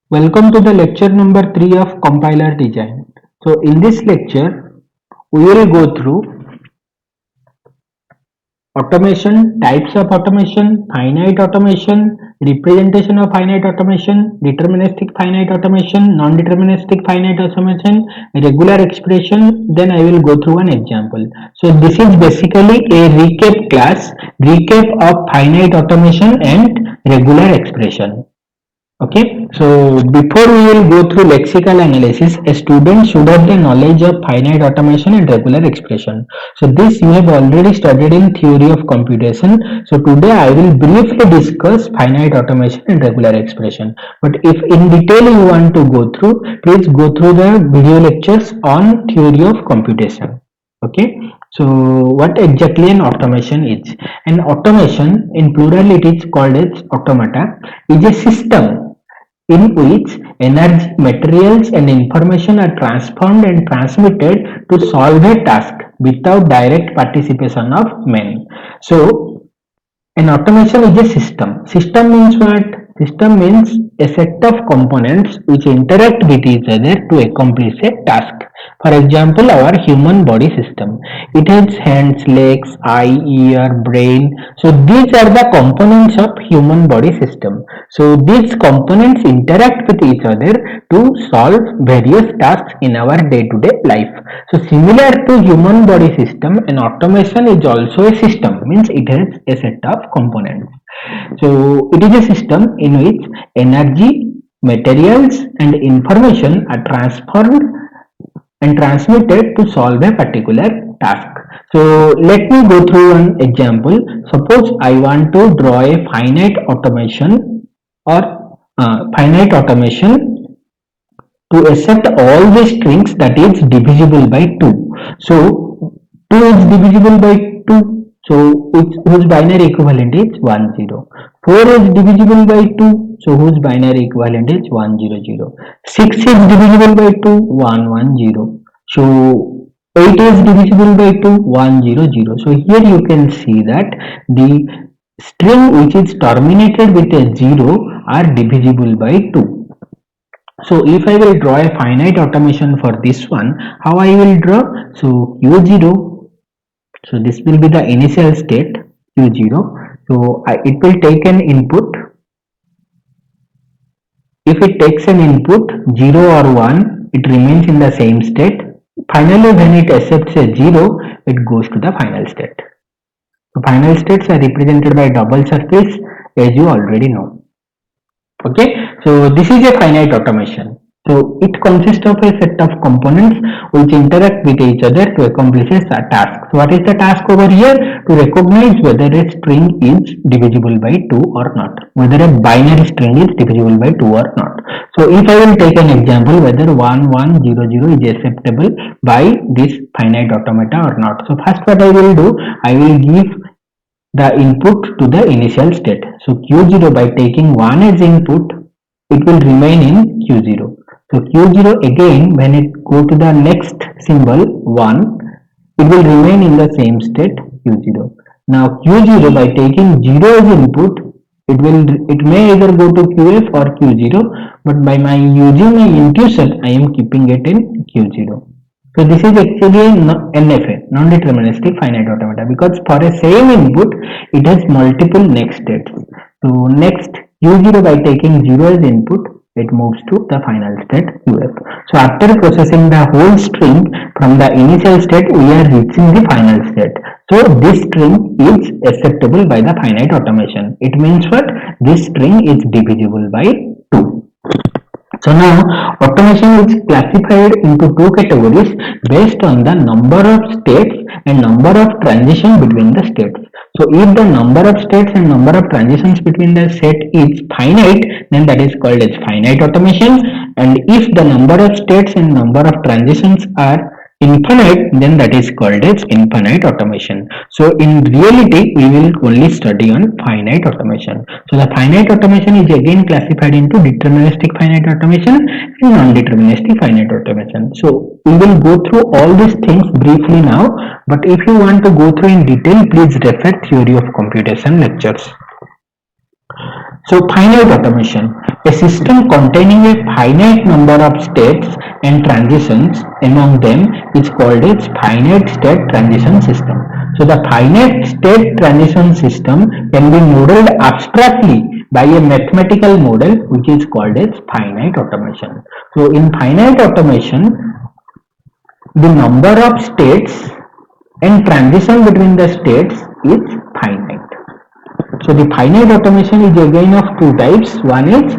Welcome to the lecture number 3 of compiler design. So in this lecture we will go through automation, types of automation, finite automation, representation of finite automation, deterministic finite automation, non-deterministic finite automation, regular expression. Then I will go through an example. So this is basically a recap of finite automation and regular expression. Okay, so before we will go through lexical analysis, a student should have the knowledge of finite automation and regular expression. So this you have already studied in theory of computation. So today I will briefly discuss finite automation and regular expression. But if in detail you want to go through, please go through the video lectures on theory of computation. Okay, so what exactly an automation is? An automation, in plural it is called as automata, is a system in which energy, materials and information are transformed and transmitted to solve a task without direct participation of man. So an automation is a system. System means what? System means a set of components which interact with each other to accomplish a task. For example, our human body system. It has hands, legs, eye, ear, brain. So these are the components of human body system. So these components interact with each other to solve various tasks in our day-to-day life. So similar to human body system, an automation is also a system, means it has a set of components. So it is a system in which energy, materials and information are transformed and transmitted to solve a particular task. So let me go through an example. Suppose I want to draw a finite automation or finite automation to accept all the strings that is divisible by 2. So 2 is divisible by 2. So whose binary equivalent is 1 0. 4 is divisible by 2. So whose binary equivalent is 1 0 0. 6 is divisible by 2. 1 1 0. So 8 is divisible by 2. 1 0 0. So here you can see that the string which is terminated with a 0 are divisible by 2. So if I will draw a finite automation for this one, how I will draw? So Q0, so this will be the initial state Q0. So it will take an input. If it takes an input 0 or 1, it remains in the same state. Finally, when it accepts a 0, it goes to the final state. So final states are represented by double surface, as you already know. Okay, so this is a finite automation. So it consists of a set of components which interact with each other to accomplish a task. So what is the task over here? To recognize whether a string is divisible by 2 or not, whether a binary string is divisible by 2 or not. So if I will take an example whether 1 1 0 0 is acceptable by this finite automata or not. So first what I will do, I will give the input to the initial state. So Q0, by taking 1 as input, it will remain in Q0. So Q0 again, when it go to the next symbol 1, it will remain in the same state Q0. Now Q0, by taking 0 as input, it may either go to QF or Q0, but by my using my intuition, I am keeping it in Q0. So this is actually a NFA, non-deterministic finite automata, because for a same input, it has multiple next states. So next Q0, by taking 0 as input, it moves to the final state QF. So after processing the whole string from the initial state, we are reaching the final state. So this string is acceptable by the finite automation. It means what? This string is divisible by 2. So now automation is classified into two categories based on the number of states and number of transitions between the states. So if the number of states and number of transitions between the set is finite, then that is called as finite automation. And if the number of states and number of transitions are infinite, then that is called as infinite automation. So in reality, we will only study on finite automation. So the finite automation is again classified into deterministic finite automation and non-deterministic finite automation. So we will go through all these things briefly now, but if you want to go through in detail, please refer theory of computation lectures. So finite automation, a system containing a finite number of states and transitions among them is called a finite state transition system. So the finite state transition system can be modeled abstractly by a mathematical model which is called as finite automation. So in finite automation, the number of states and transition between the states is finite. So the finite automation is again of two types. One is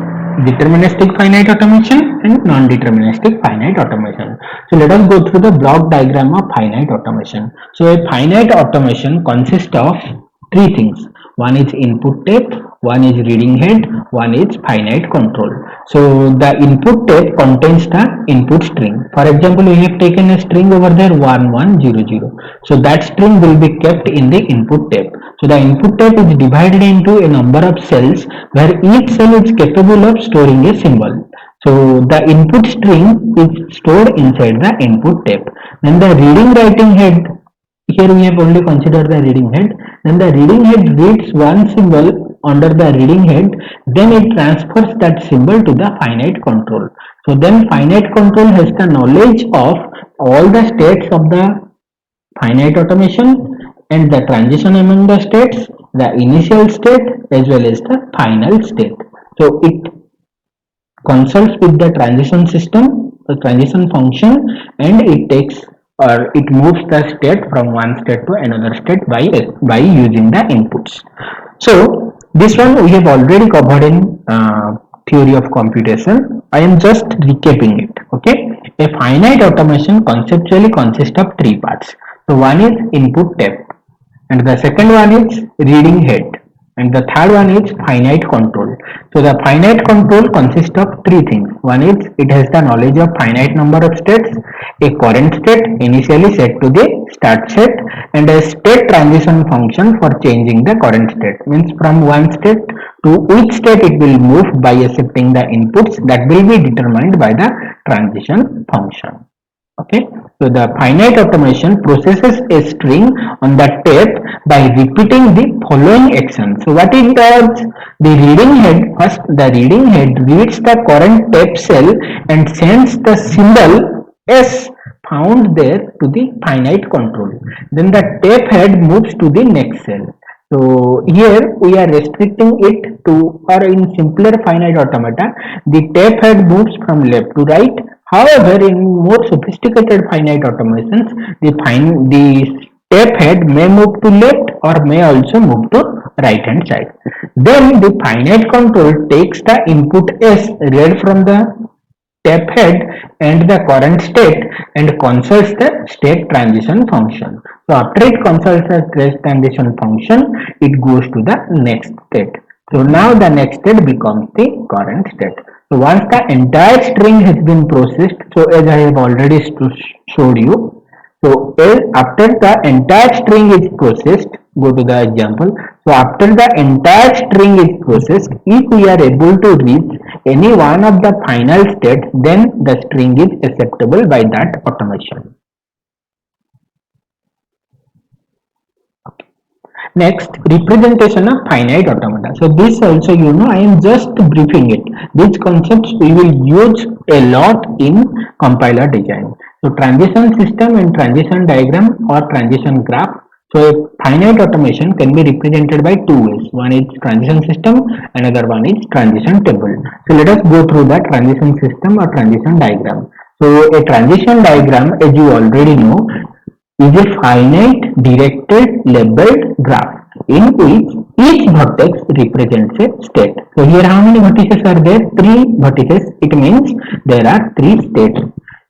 deterministic finite automation and non-deterministic finite automation. So let us go through the block diagram of finite automation. So a finite automation consists of three things. One is input tape, one is reading head, one is finite control. So the input tape contains the input string. For example, we have taken a string over there 1100. So that string will be kept in the input tape. So the input tape is divided into a number of cells where each cell is capable of storing a symbol. So the input string is stored inside the input tape. Then the reading writing head, here we have only considered the reading head. Then the reading head reads one symbol under the reading head, then it transfers that symbol to the finite control. So then finite control has the knowledge of all the states of the finite automation and the transition among the states, the initial state as well as the final state. So it consults with the transition system, the transition function, and it takes or it moves the state from one state to another state by using the inputs. So this one we have already covered in theory of computation. I am just recapping it. Okay, a finite automation conceptually consists of three parts. So one is input tape, and the second one is reading head, and the third one is finite control. So the finite control consists of three things. One is it has the knowledge of finite number of states, a current state initially set to the start state, and a state transition function for changing the current state. Means from one state to which state it will move by accepting the inputs that will be determined by the transition function. Okay, so the finite automation processes a string on the tape by repeating the following action. So what it does, the reading head, first the reading head reads the current tape cell and sends the symbol S found there to the finite control. Then the tape head moves to the next cell. So here we are restricting it to, or in simpler finite automata, the tape head moves from left to right. However, in more sophisticated finite automations, the tape head may move to left or may also move to right hand side. Then the finite control takes the input S read from the tape head and the current state and consults the state transition function. So after it consults the state transition function, it goes to the next state. So now the next state becomes the current state. So once the entire string has been processed, so as I have already showed you, so after the entire string is processed, go to the example. So after the entire string is processed, if we are able to reach any one of the final states, then the string is acceptable by that automation. Next, representation of finite automata. So this also, I am just briefing it. These concepts we will use a lot in compiler design. So transition system and transition diagram or transition graph. So a finite automation can be represented by two ways. One is transition system, another one is transition table. So let us go through the transition system or transition diagram. So a transition diagram, as you already know, is a finite directed labeled graph in which each vertex represents a state. So here how many vertices are there? 3 vertices. It means there are 3 states.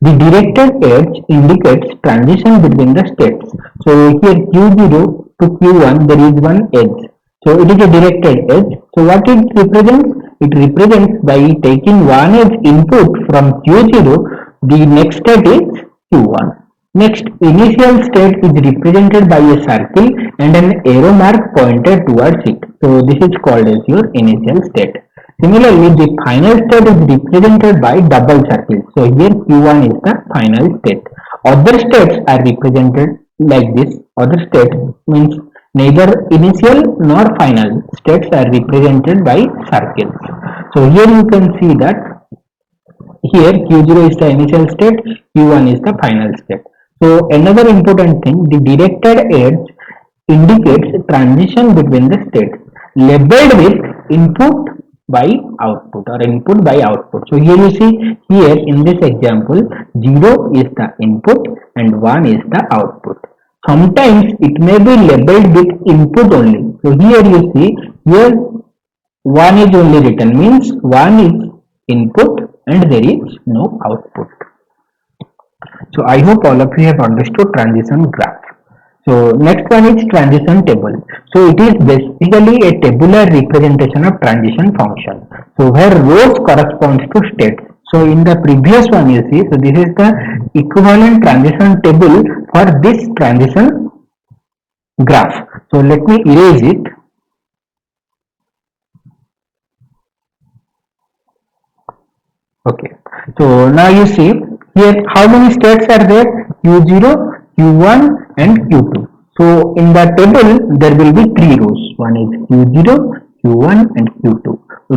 The directed edge indicates transition between the states. So here Q0 to Q1 there is one edge. So it is a directed edge. So what it represents? It represents by taking one edge input from Q0, the next state is Q1. Next, initial state is represented by a circle and an arrow mark pointed towards it. So this is called as your initial state. Similarly, the final state is represented by double circles. So here Q1 is the final state. Other states are represented like this. Other state means Neither initial nor final states are represented by circles. So here you can see that here Q0 is the initial state, Q1 is the final state. So another important thing, the directed edge indicates transition between the states labeled with input by output or input by output. So here you see, here in this example 0 is the input and 1 is the output. Sometimes it may be labeled with input only. So here you see, here 1 is only written, means 1 is input and there is no output. So I hope all of you have understood transition graph. So next one is transition table. So it is basically a tabular representation of transition function. So where rows corresponds to states. So in the previous one you see, so this is the equivalent transition table for this transition graph. So let me erase it. Okay, so now you see here how many states are there? Q0, Q1 and Q2. So in the table there will be 3 rows. One is Q0, Q1 and Q2.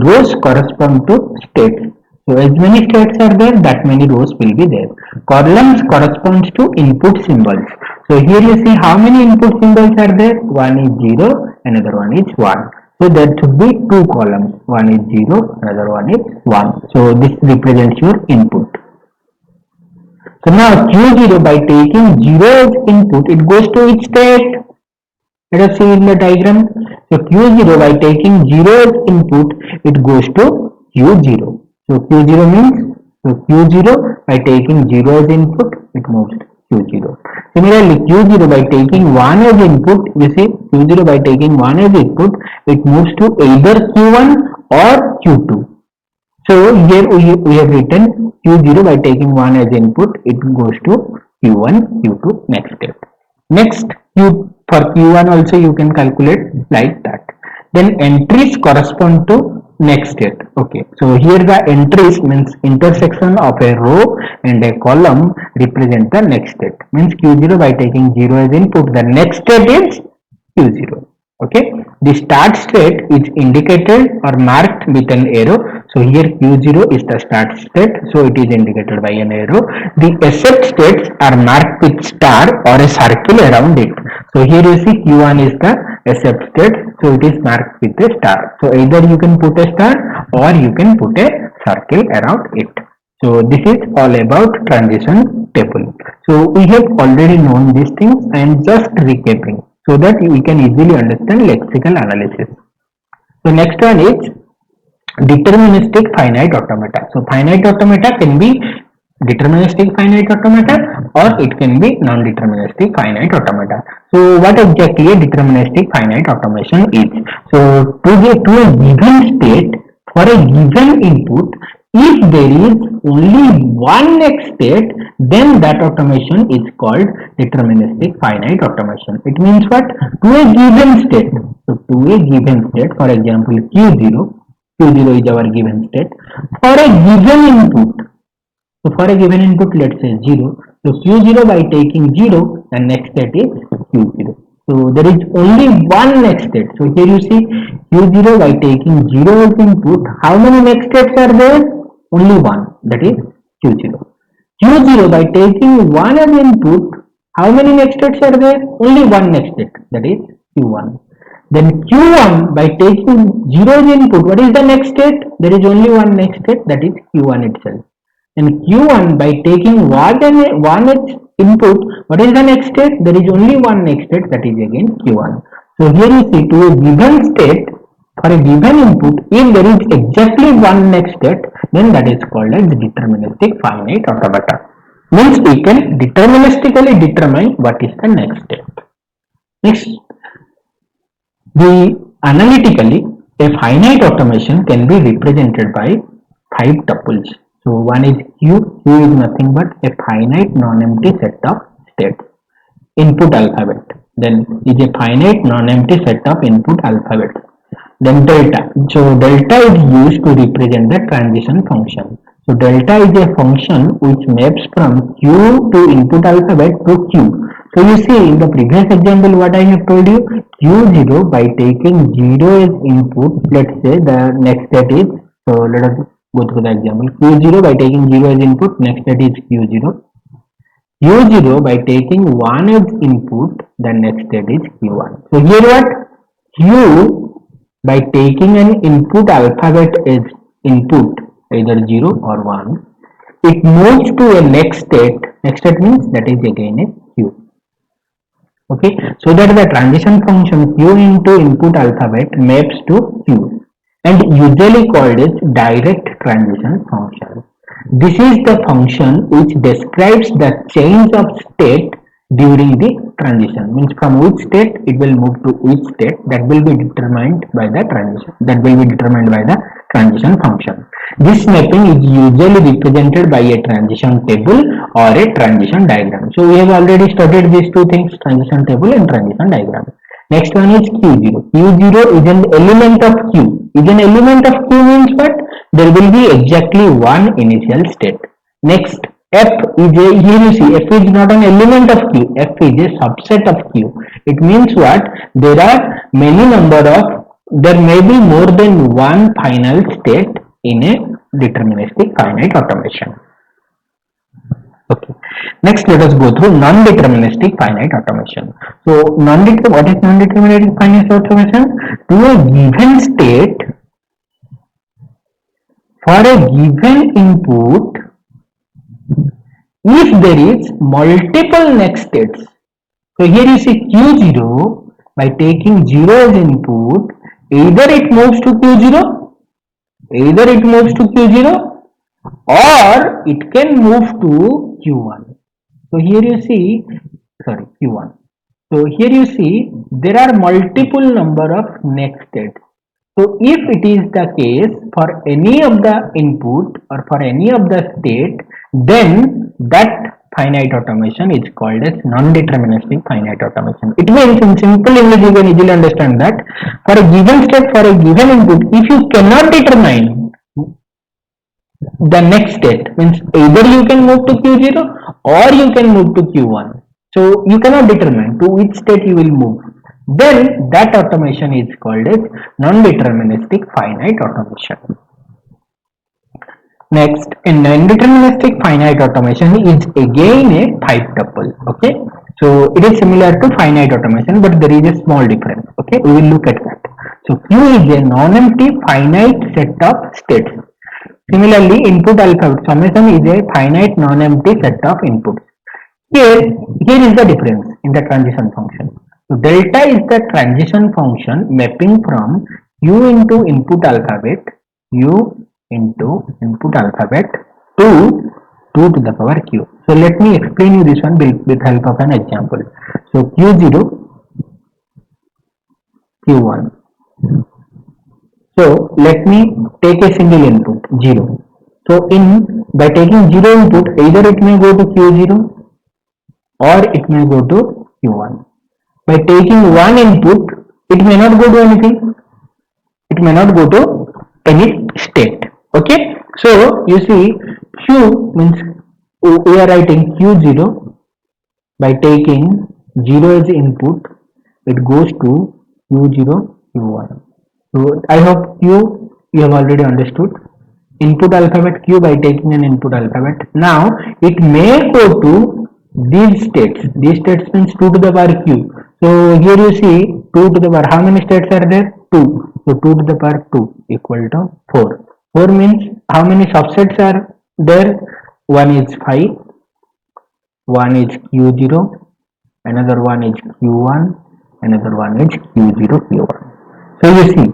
Rows correspond to states. So as many states are there, that many rows will be there. Columns corresponds to input symbols. So here you see how many input symbols are there? One is 0, another one is 1. So there should be 2 columns. One is 0, another one is 1. So this represents your input. So now Q0, by taking 0 as input, it goes to which state? Let us see in the diagram. So Q0, by taking 0 as input, it goes to Q0. So Q0 means, so Q0 by taking 0 as input, it moves to Q0. Similarly, Q0 by taking 1 as input, you see, Q0 by taking 1 as input, it moves to either Q1 or Q2. So here we have written Q0 by taking 1 as input, it goes to Q1, Q2, next step. Next, for Q1 also you can calculate like that. Then entries correspond to next state. Okay, so here the entries means intersection of a row and a column represent the next state. Means Q0 by taking 0 as input, the next state is Q0. Okay, the start state is indicated or marked with an arrow. So here Q0 is the start state, so it is indicated by an arrow. The accept states are marked with star or a circle around it. So here you see Q1 is the accept state, so it is marked with a star. So either you can put a star or you can put a circle around it. So this is all about transition table. So we have already known these things. I am just recapping so that we can easily understand lexical analysis. So next one is deterministic finite automata. So finite automata can be deterministic finite automata or it can be non-deterministic finite automata. So what exactly a deterministic finite automation is? So to a given state for a given input, if there is only one next state, then that automation is called deterministic finite automation. It means what? To a given state. So to a given state, for example Q0 is our given state. For a given input, so for a given input, let's say 0. So Q0 by taking 0, the next state is Q0. So there is only one next state. So here you see Q0 by taking 0 as input, how many next states are there? Only one, that is Q0. Q0 by taking 1 as input, how many next states are there? Only one next state, that is Q1. Then Q1 by taking 0 as input, what is the next state? There is only one next state, that is Q1 itself. And Q1 by taking 1 as input, what is the next state? There is only one next state, that is again Q1. So here you see, to a given state, for a given input, if there is exactly one next state, then that is called as deterministic finite automata. Means we can deterministically determine what is the next step. Next, analytically, a finite automation can be represented by 5 tuples. So one is Q. Q is nothing but a finite non-empty set of states. Input alphabet. Then is a finite non-empty set of input alphabet. Then delta. So delta is used to represent the transition function. So delta is a function which maps from Q to input alphabet to Q. So you see in the previous example what I have told you, Q0 by taking 0 as input, let's say the next state is, so let us go through the example. Q0 by taking 0 as input, next state is Q0. Q0 by taking 1 as input, the next state is Q1. So here what? Q by taking an input alphabet as input, either 0 or 1, it moves to a next state. Next state means that is again a Q. Okay, so that the transition function Q into input alphabet maps to Q and usually called as direct transition function. This is the function which describes the change of state during the transition, means from which state it will move to which state, that will be determined by the transition function. This mapping is usually represented by a transition table or a transition diagram. So we have already studied these two things, transition table and transition diagram. Next one is Q0. Q0 is an element of Q. Is an element of Q means what? There will be exactly one initial state. Next, F is a, here you see, F is not an element of Q. F is a subset of Q. It means what? There are many number of, there may be more than one final state in a deterministic finite automation. Okay. Next, let us go through non-deterministic finite automation. So, what is non-deterministic finite automation? To a given state, for a given input, if there is multiple next states. So here you see Q0 by taking 0 as input, either it moves to Q0, or it can move to Q1. So here you see, Q1. So here you see there are multiple number of next states. So if it is the case for any of the input or for any of the state, then that finite automation is called as non-deterministic finite automation. It means in simple English you can easily understand that for a given state, for a given input, if you cannot determine the next state, means either you can move to Q0 or you can move to Q1. So you cannot determine to which state you will move. Then that automation is called as non-deterministic finite automation. Next, a non-deterministic finite automation is again a type tuple. Okay, so it is similar to finite automation, but there is a small difference. Okay, we will look at that. So Q is a non-empty finite set of states. Similarly, input alphabet summation is a finite non-empty set of inputs. Here is the difference in the transition function. So delta is the transition function mapping from Q into input alphabet, U into input alphabet to 2 to the power Q. So let me explain you this one with help of an example. So Q0, Q1. So let me take a single input 0. So by taking 0 input, either it may go to Q0 or it may go to Q1. By taking one input, it may not go to anything. It may not go to any state. Okay. So you see Q means we are writing Q0 by taking 0 as input, it goes to Q0, Q1. So I hope you have already understood. Input alphabet Q by taking an input alphabet. Now it may go to these states. These states means 2 to the power Q. So here you see 2 to the power. How many states are there? 2. So 2 to the power 2 equal to 4. 4 means how many subsets are there? One is 5. One is Q0. Another one is Q1. Another one is Q0, Q1. So you see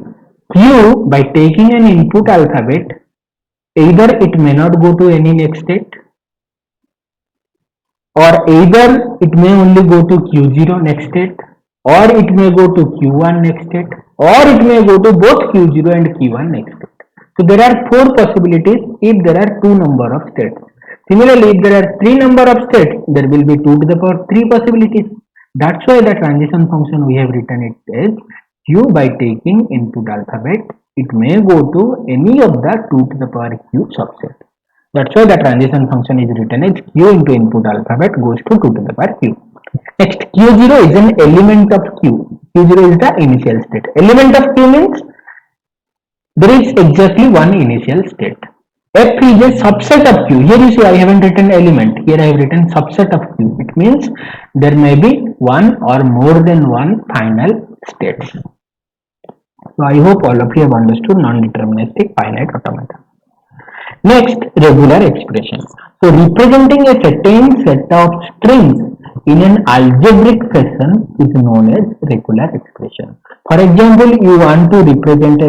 Q by taking an input alphabet, either it may not go to any next state, or either it may only go to Q0 next state, or it may go to Q1 next state, or it may go to both Q0 and Q1 next state. So there are 4 possibilities if there are 2 number of states. Similarly, if there are 3 number of states, there will be 2 to the power 3 possibilities. That's why the transition function we have written it as Q by taking input alphabet, it may go to any of the 2 to the power Q subset. That's why the transition function is written as Q into input alphabet goes to 2 to the power Q. Next, Q0 is an element of Q. Q0 is the initial state. Element of Q means there is exactly one initial state. F is a subset of Q. Here you see I haven't written element. Here I have written subset of Q. It means there may be one or more than one final states. So I hope all of you have understood non-deterministic finite automata. Next, regular expression. So representing a certain set of strings in an algebraic fashion is known as regular expression. For example, you want to represent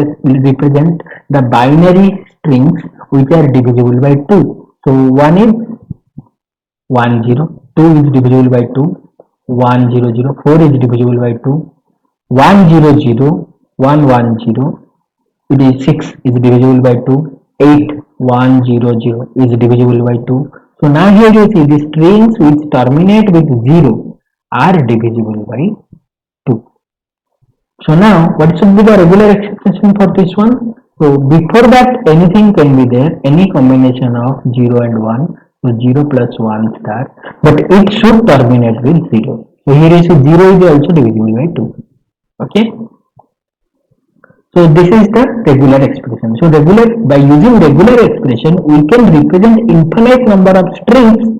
the binary strings which are divisible by 2. So 1 is 1 0, 2 is divisible by 2, 1 0 0, 4 is divisible by 2, 1 0 0, 1 1 0, it is 6 is divisible by 2, 8 1 0 0 is divisible by 2. So now here you see the strings which terminate with 0 are divisible by 2. So now what should be the regular expression for this one? So before that anything can be there, any combination of 0 and 1. So 0 plus 1 star, but it should terminate with 0. So here you see 0 is also divisible by 2. Okay. So this is the regular expression. So by using regular expression, we can represent infinite number of strings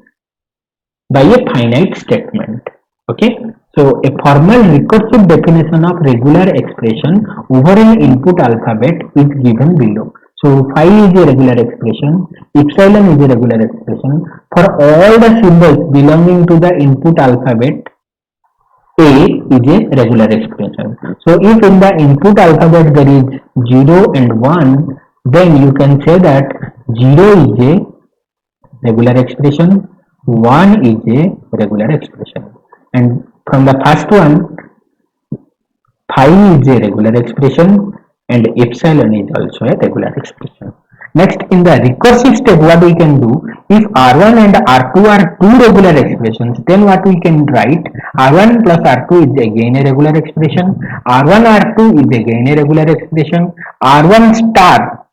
by a finite statement. Okay. So a formal recursive definition of regular expression over an input alphabet is given below. So phi is a regular expression, epsilon is a regular expression for all the symbols belonging to the input alphabet. A is a regular expression. So if in the input alphabet there is 0 and 1, then you can say that 0 is a regular expression, 1 is a regular expression. And from the first one, phi is a regular expression and epsilon is also a regular expression. Next, in the recursive step, what we can do, if R1 and R2 are two regular expressions, then what we can write, R1 plus R2 is again a regular expression, R1 R2 is again a regular expression, R1 star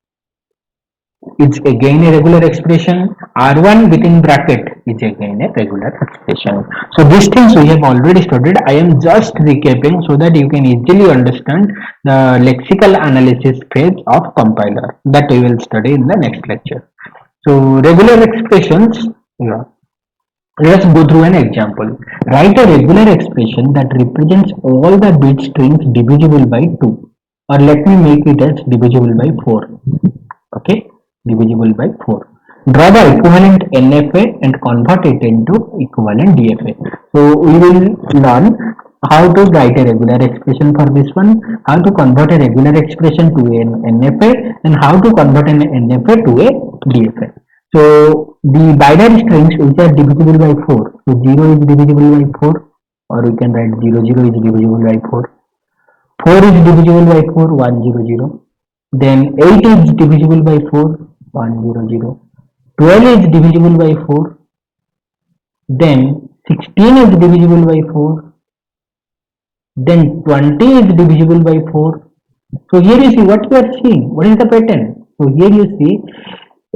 is again a regular expression, R1 within bracket is again a regular expression. So these things we have already studied. I am just recapping so that you can easily understand the lexical analysis phase of compiler that we will study in the next lecture. So regular expressions, yeah. Let's go through an example. Write a regular expression that represents all the bit strings divisible by 2, or let me make it as divisible by 4. Okay, divisible by 4. Draw the equivalent NFA and convert it into equivalent DFA. So we will learn how to write a regular expression for this one, how to convert a regular expression to an NFA, and how to convert an NFA to a DFA. So the binary strings which are divisible by 4. So 0 is divisible by 4, or we can write 0 0 is divisible by 4. 4 is divisible by 4, 1 0 0. Then 8 is divisible by 4, 1 0 0. 12 is divisible by 4. Then 16 is divisible by 4. Then 20 is divisible by 4. So here you see what we are seeing. What is the pattern? So here you see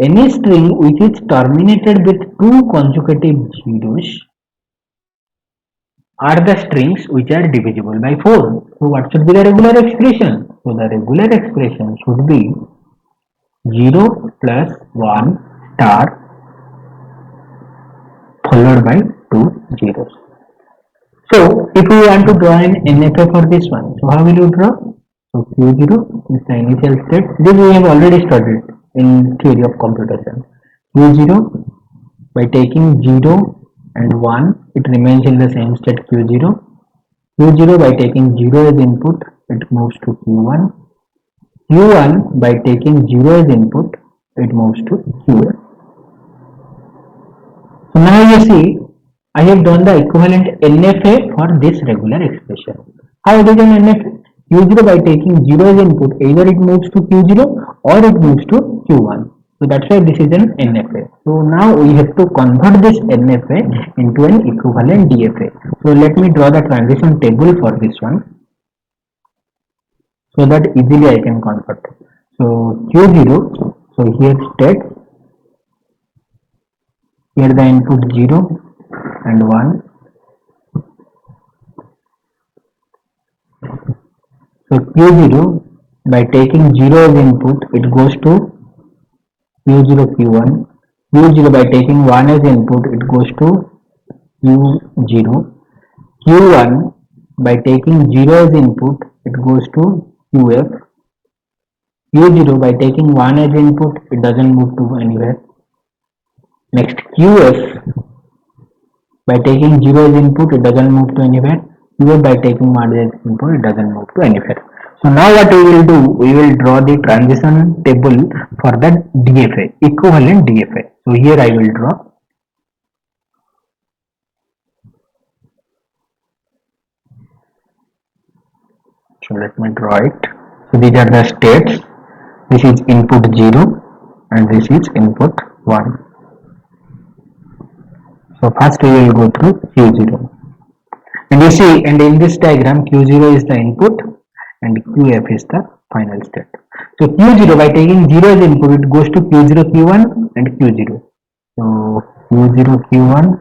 any string which is terminated with two consecutive zeros are the strings which are divisible by 4. So what should be the regular expression? So the regular expression should be 0 plus 1 star followed by 2 zeros. So if we want to draw an NFA for this one, so how will you draw? So Q0 is the initial state. This we have already studied in theory of computation. Q0, by taking 0 and 1, it remains in the same state Q0. Q0 by taking 0 as input, it moves to Q1. Q1 by taking 0 as input, it moves to Q1. So now you see, I have done the equivalent NFA for this regular expression. How it is an NFA? Q0 by taking 0 as input, either it moves to Q0 or it moves to Q1. So that's why this is an NFA. So now we have to convert this NFA into an equivalent DFA. So let me draw the transition table for this one, so that easily I can convert. So Q0, so here state, here the input 0 and 1, So Q0 by taking 0 as input, it goes to Q0 Q1. Q0 by taking 1 as input, it goes to Q0. Q1 by taking 0 as input, it goes to QF. Q0 by taking 1 as input, it doesn't move to anywhere. Next QF by taking 0 as input, it doesn't move to anywhere. QF by taking 1 as input, it doesn't move to anywhere. So now what we will do, we will draw the transition table for the DFA, equivalent DFA. So here I will draw. So let me draw it. So these are the states. This is input 0 and this is input 1. So first we will go through Q0. And you see, and in this diagram, Q0 is the input and QF is the final state. So Q0 by taking 0 as input, it goes to Q0 Q1 and Q0. So Q0 Q1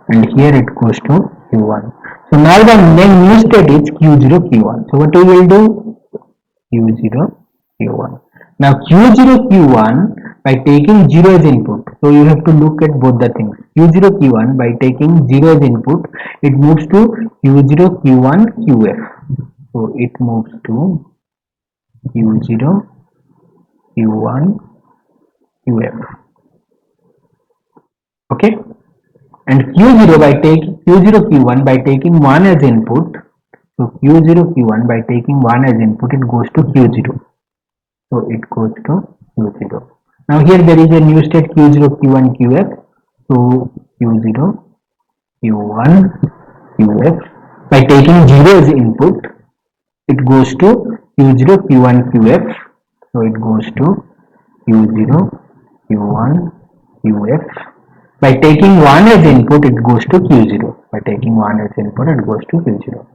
and here it goes to Q1. So now the new state is Q0 Q1. So what we will do? Q0 Q1. Now Q0 Q1 by taking 0 as input. So you have to look at both the things. Q0 Q1 by taking 0 as input, it moves to Q0 Q1 QF. So it moves to Q0 Q1 QF. Okay. And Q0 by taking Q0 Q1 by taking 1 as input. So Q0 Q1 by taking 1 as input, it goes to Q0. So it goes to Q0. Now here there is a new state Q0 Q1 QF. So Q0 Q1 QF by taking 0 as input, it goes to Q0 Q1 QF. So it goes to Q0 Q1 QF. By taking 1 as input, it goes to Q0. By taking 1 as input, it goes to Q0.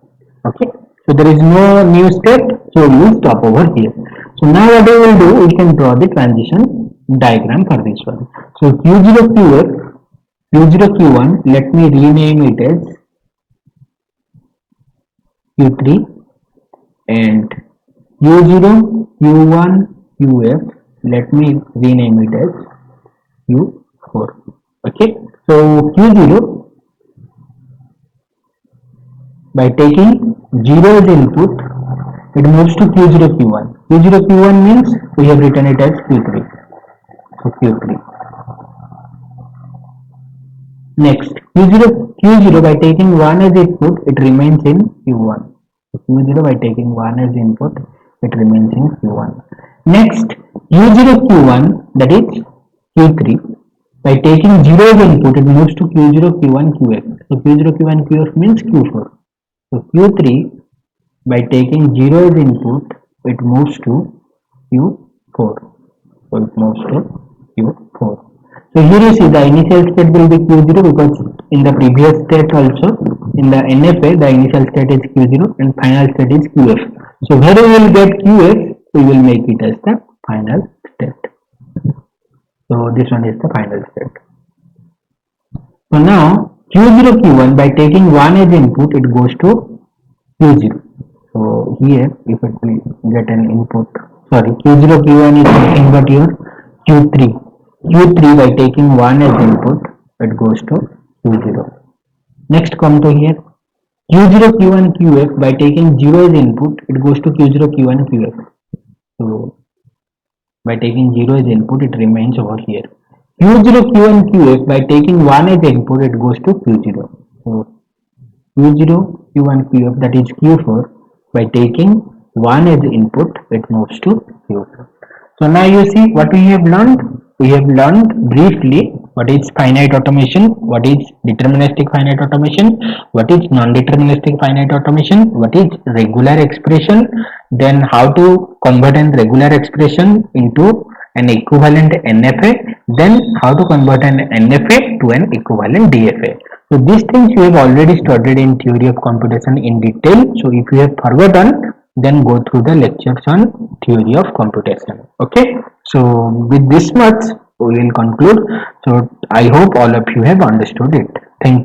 Okay. So there is no new step. So we will stop over here. So now what we will do, we can draw the transition diagram for this one. So Q0 QF, Q0 Q1, let me rename it as Q3, and Q0 Q1 QF, let me rename it as Q4. Okay, so Q0 by taking 0 as input, it moves to Q0 Q1. Q0 Q1 means we have written it as Q3. So Q3. Next, Q0 by taking 1 as input, it remains in Q1. So Q0 by taking 1 as input, it remains in Q1. Next, Q0 Q1, that is Q3. By taking 0 as input, it moves to Q0 Q1 QF. So Q0 Q1 QF means Q4. So Q3 by taking 0 as input, it moves to Q4. So it moves to Q4. So here you see the initial state will be Q0 because in the previous state also, in the NFA, the initial state is Q0 and final state is QF. So where we will get QF, we will make it as the final state. So this one is the final state. So now Q0 Q1 by taking 1 as input, it goes to Q0. So here if it will get an input, sorry, Q0 Q1 is nothing but your Q3. Q3 by taking 1 as input, it goes to Q0. Next come to here. Q0 Q1 QF by taking 0 as input, it goes to Q0 Q1 QF. So by taking 0 as input, it remains over here. Q0 Q1 QF by taking 1 as input, it goes to Q0. So Q0 Q1 QF, that is Q4, by taking 1 as input, it moves to Q4. So now you see what we have learned. We have learned briefly what is finite automation, what is deterministic finite automation, what is non-deterministic finite automation, what is regular expression, then how to convert an regular expression into an equivalent NFA, then how to convert an NFA to an equivalent DFA. So these things you have already studied in theory of computation in detail. So if you have forgotten, then go through the lectures on theory of computation. Okay, so with this much we will conclude. So I hope all of you have understood it. Thank you.